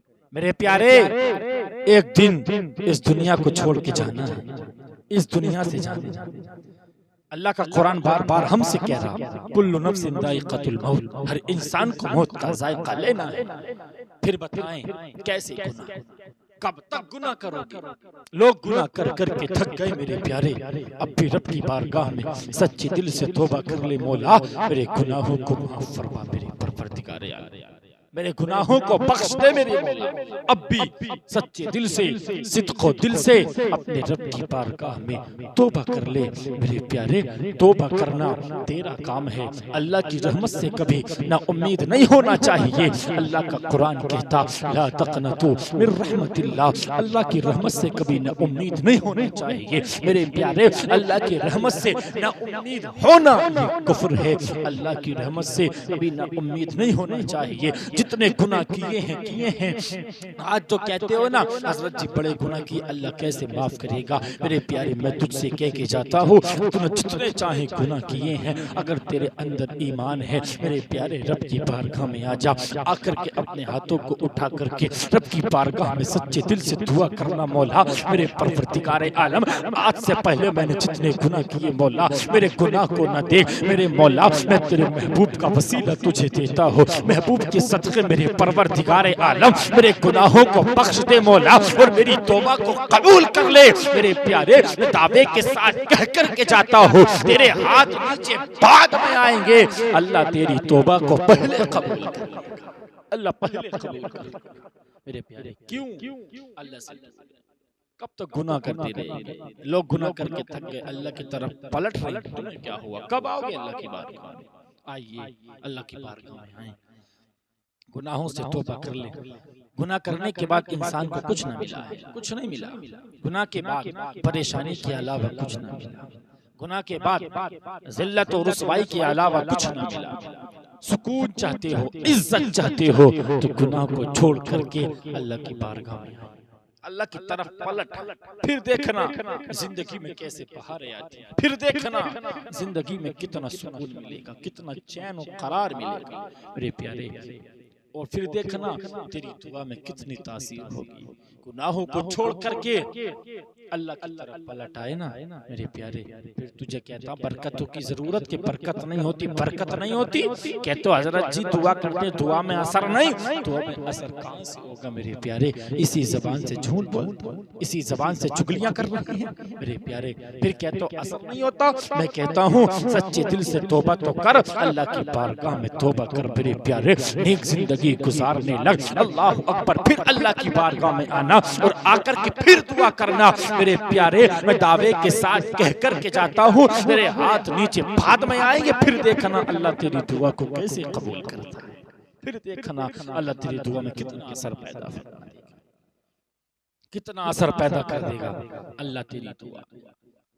کرے. میرے پیارے ایک دن اس دنیا کو چھوڑ کے جانا ہے، اس دنیا سے جانا ہے۔ اللہ کا قرآن بار بار ہم سے کہہ رہا، کل نفس ذائقۃ الموت، ہر انسان کو موت کا ذائقہ لینا ہے۔ پھر بتائیں کیسے گناہ، کب تک گناہ کرو گے؟ لوگ گناہ کر کر کے تھک گئے میرے پیارے، اب بھی رب کی بارگاہ میں سچے دل سے توبہ کر لے، مولا میرے گناہوں کو معاف فرما میرے پروردگار عالم، میرے گناہوں کو بخش دے میرے مولا۔ اب بھی سچے دل سے، صدق و دل سے اپنے رب کی بارگاہ میں توبہ کر لے میرے پیارے۔ توبہ کرنا تیرا کام ہے، اللہ کی رحمت سے کبھی نا امید نہیں ہونا چاہیے۔ اللہ کا قرآن کہتا لا تقنطوا من رحمت اللہ، اللہ کی رحمت سے کبھی نا امید نہیں ہونا چاہیے میرے پیارے۔ اللہ کی رحمت سے نا امید ہونا یہ کفر ہے، اللہ کی رحمت سے کبھی نا امید نہیں ہونا چاہیے۔ جتنے گناہ کیے ہیں آج تو کہتے ہو نا حضرت جی بڑے گناہ کیے، اللہ کیسے معاف کرے گا؟ میرے پیارے میں تجھ سے کہہ کے جاتا ہوں، تو نے جتنے چاہے گناہ کیے ہیں، اگر تیرے اندر ایمان ہے میرے پیارے رب کی بارگاہ میں آ جا، آ کر کے اپنے ہاتھوں کو اٹھا کر کے رب کی بارگاہ میں سچے دل سے دعا کرنا، مولا میرے پروردگار عالم آج سے پہلے میں نے جتنے گناہ کیے مولا میرے گناہ کو نہ دیکھ میرے مولا، میں تیرے محبوب کا وسیلہ تجھے دیتا ہوں، محبوب کے صدقے میرے پروردگار عالم میرے گناہوں کو بخش دے مولا، اور میری توبہ کو قبول کر لے میرے پیارے۔ میں دعوے کے ساتھ کہہ کر کے جاتا ہوں، تیرے ہاتھ نیچے بعد میں آئیں گے، اللہ تیری توبہ کو پہلے قبول کر لے، اللہ پہلے قبول کر لے میرے پیارے۔ کیوں اللہ سے کب تک گناہ کرتے رہیں گے؟ لوگ گناہ کر کے تھک گئے، اللہ کی طرف پلٹ رہے ہیں، تمہیں کیا ہوا؟ کب آؤ گے اللہ کی بارگاہ میں؟ آئیے اللہ کی بارگاہ میں آئیں، گناہوں سے توبہ کر لیں۔ گناہ کرنے کے بعد انسان کو کچھ نہ ملا ہے، کچھ نہیں ملا۔ گناہ کے بعد پریشانی کے علاوہ کچھ نہ ملا، گناہ کے بعد ذلت و رسوائی کے علاوہ کچھ نہ ملا۔ سکون چاہتے ہو، عزت چاہتے ہو تو گناہ کو چھوڑ کر کے اللہ کی بارگاہ میں آؤ، اللہ کی طرف پلٹ، پھر دیکھنا زندگی میں کیسے بہاریں آتی ہیں، پھر دیکھنا زندگی میں کتنا سکون ملے گا، کتنا چین و قرار ملے گا میرے پیارے، اور پھر دیکھنا تیری دعا میں کتنی تاثیر ہوگی۔ گناہوں کو چھوڑ کر کے اللہ کی طرف پلٹ آئے نا میرے پیارے، پھر تجھے کہتا برکتوں کی ضرورت کہ برکت نہیں ہوتی، برکت نہیں ہوتی، کہتے حضرت جی دعا کرتے دعا میں اثر نہیں، دعا میں اثر کہاں سے ہوگا میرے پیارے؟ اسی زبان سے جھوٹ بولتے، اسی زبان سے چگلیاں کر رہے ہیں میرے پیارے، پھر کہتے ہو اثر نہیں ہوتا۔ میں کہتا ہوں سچے دل سے توبہ تو کر، اللہ کی بارگاہ میں توبہ کر میرے پیارے، نیک زندگی گزارنے لگ، اللہ اکبر، پھر اللہ کی بارگاہ میں آنا اور آ کر کے پھر دعا کرنا میرے پیارے۔ میں دعوے کے ساتھ کہہ کر کے جاتا ہوں، میرے ہاتھ نیچے بعد میں آئیں گے، پھر دیکھنا اللہ تیری دعا کو کیسے قبول کرتا ہے، پھر دیکھنا اللہ تیری دعا میں کتنا اثر پیدا فرما دے گا، کتنا اثر پیدا کر دے گا اللہ تیری دعا۔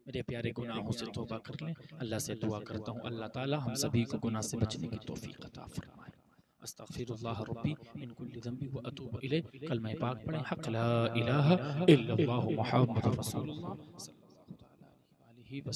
میرے پیارے گناہوں سے توبہ کر لیں، اللہ سے دعا کرتا ہوں اللہ تعالی ہم سبھی کو گناہ سے بچنے کی توفیق عطا فرمائے۔ استغفر اللہ ربی من کل ذنب و اتوب الیہ، کلمہ پاک پڑھیں، حق لا الہ الا اللہ محمد رسول اللہ صلی اللہ علیہ وسلم۔